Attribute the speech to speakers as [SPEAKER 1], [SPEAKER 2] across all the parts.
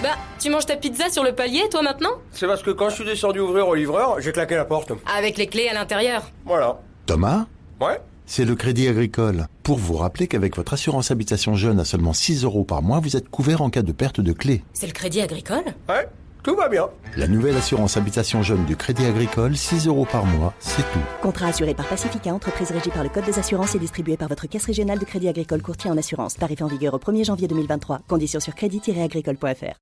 [SPEAKER 1] Bah, tu manges ta pizza sur le palier, toi, maintenant?
[SPEAKER 2] C'est parce que quand je suis descendu ouvrir au livreur, j'ai claqué la porte.
[SPEAKER 1] Avec les clés à l'intérieur.
[SPEAKER 2] Voilà.
[SPEAKER 3] Thomas ?
[SPEAKER 2] Ouais.
[SPEAKER 3] C'est le Crédit Agricole. Pour vous rappeler qu'avec votre assurance habitation jeune à seulement 6 € par mois, vous êtes couvert en cas de perte de clé.
[SPEAKER 1] C'est le Crédit Agricole?
[SPEAKER 2] Ouais, tout va bien.
[SPEAKER 3] La nouvelle assurance habitation jeune du Crédit Agricole, 6 € par mois, c'est tout.
[SPEAKER 4] Contrat assuré par Pacifica, entreprise régie par le Code des assurances et distribué par votre caisse régionale de Crédit Agricole courtier en assurance. Tarif en vigueur au 1er janvier 2023. Conditions sur crédit-agricole.fr.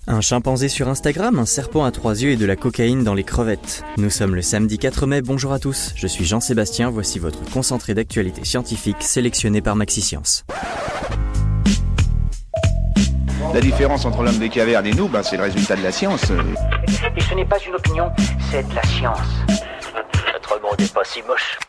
[SPEAKER 5] Un chimpanzé sur Instagram, un serpent à 3 yeux et de la cocaïne dans les crevettes. Nous sommes le samedi 4 mai, bonjour à tous. Je suis Jean-Sébastien, voici votre concentré d'actualité scientifique sélectionné par MaxiScience.
[SPEAKER 6] La différence entre l'homme des cavernes et nous, c'est le résultat de la science.
[SPEAKER 7] Et ce n'est pas une opinion, c'est de la science. Notre monde n'est pas si moche.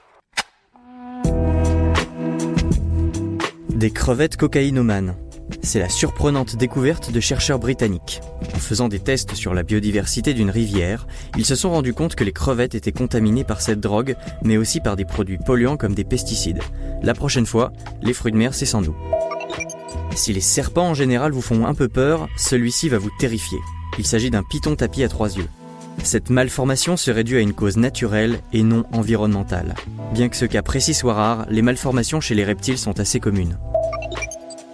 [SPEAKER 5] Des crevettes cocaïnomanes. C'est la surprenante découverte de chercheurs britanniques. En faisant des tests sur la biodiversité d'une rivière, ils se sont rendus compte que les crevettes étaient contaminées par cette drogue, mais aussi par des produits polluants comme des pesticides. La prochaine fois, les fruits de mer, c'est sans nous. Si les serpents en général vous font un peu peur, celui-ci va vous terrifier. Il s'agit d'un python tapi à 3 yeux. Cette malformation serait due à une cause naturelle et non environnementale. Bien que ce cas précis soit rare, les malformations chez les reptiles sont assez communes.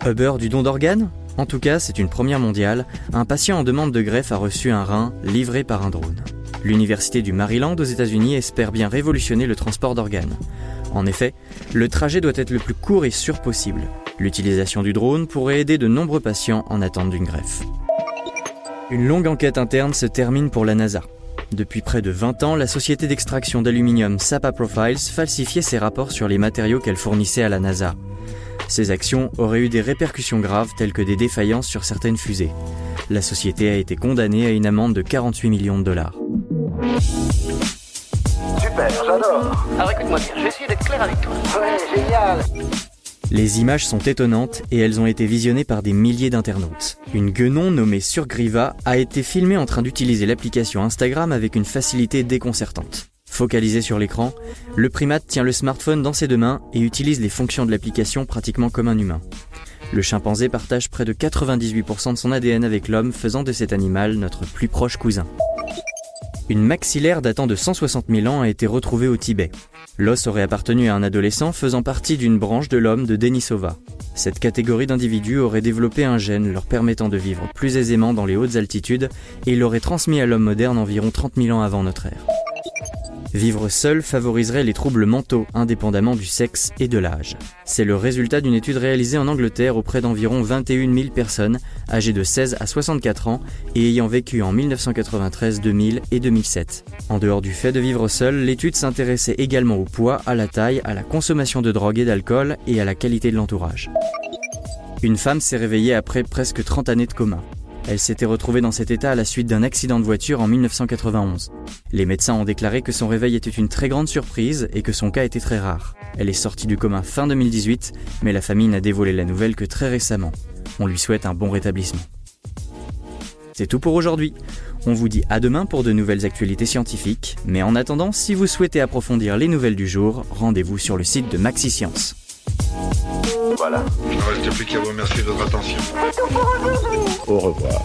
[SPEAKER 5] Uber du don d'organes ? En tout cas, c'est une première mondiale. Un patient en demande de greffe a reçu un rein livré par un drone. L'université du Maryland aux États-Unis espère bien révolutionner le transport d'organes. En effet, le trajet doit être le plus court et sûr possible. L'utilisation du drone pourrait aider de nombreux patients en attente d'une greffe. Une longue enquête interne se termine pour la NASA. Depuis près de 20 ans, la société d'extraction d'aluminium Sapa Profiles falsifiait ses rapports sur les matériaux qu'elle fournissait à la NASA. Ces actions auraient eu des répercussions graves telles que des défaillances sur certaines fusées. La société a été condamnée à une amende de 48 millions de dollars.
[SPEAKER 7] Super, j'adore. Alors écoute-moi bien, je vais essayer d'être clair avec toi. Ouais, génial.
[SPEAKER 5] Les images sont étonnantes et elles ont été visionnées par des milliers d'internautes. Une guenon nommée Surgriva a été filmée en train d'utiliser l'application Instagram avec une facilité déconcertante. Focalisé sur l'écran, le primate tient le smartphone dans ses deux mains et utilise les fonctions de l'application pratiquement comme un humain. Le chimpanzé partage près de 98% de son ADN avec l'homme, faisant de cet animal notre plus proche cousin. Une maxillaire datant de 160 000 ans a été retrouvée au Tibet. L'os aurait appartenu à un adolescent faisant partie d'une branche de l'homme de Denisova. Cette catégorie d'individus aurait développé un gène leur permettant de vivre plus aisément dans les hautes altitudes et l'aurait transmis à l'homme moderne environ 30 000 ans avant notre ère. Vivre seul favoriserait les troubles mentaux indépendamment du sexe et de l'âge. C'est le résultat d'une étude réalisée en Angleterre auprès d'environ 21 000 personnes âgées de 16 à 64 ans et ayant vécu en 1993, 2000 et 2007. En dehors du fait de vivre seul, l'étude s'intéressait également au poids, à la taille, à la consommation de drogue et d'alcool et à la qualité de l'entourage. Une femme s'est réveillée après presque 30 années de coma. Elle s'était retrouvée dans cet état à la suite d'un accident de voiture en 1991. Les médecins ont déclaré que son réveil était une très grande surprise et que son cas était très rare. Elle est sortie du coma fin 2018, mais la famille n'a dévoilé la nouvelle que très récemment. On lui souhaite un bon rétablissement. C'est tout pour aujourd'hui. On vous dit à demain pour de nouvelles actualités scientifiques, mais en attendant, si vous souhaitez approfondir les nouvelles du jour, rendez-vous sur le site de MaxiScience.
[SPEAKER 8] Voilà. Il ne reste plus qu'à vous remercier de votre attention.
[SPEAKER 6] Au revoir.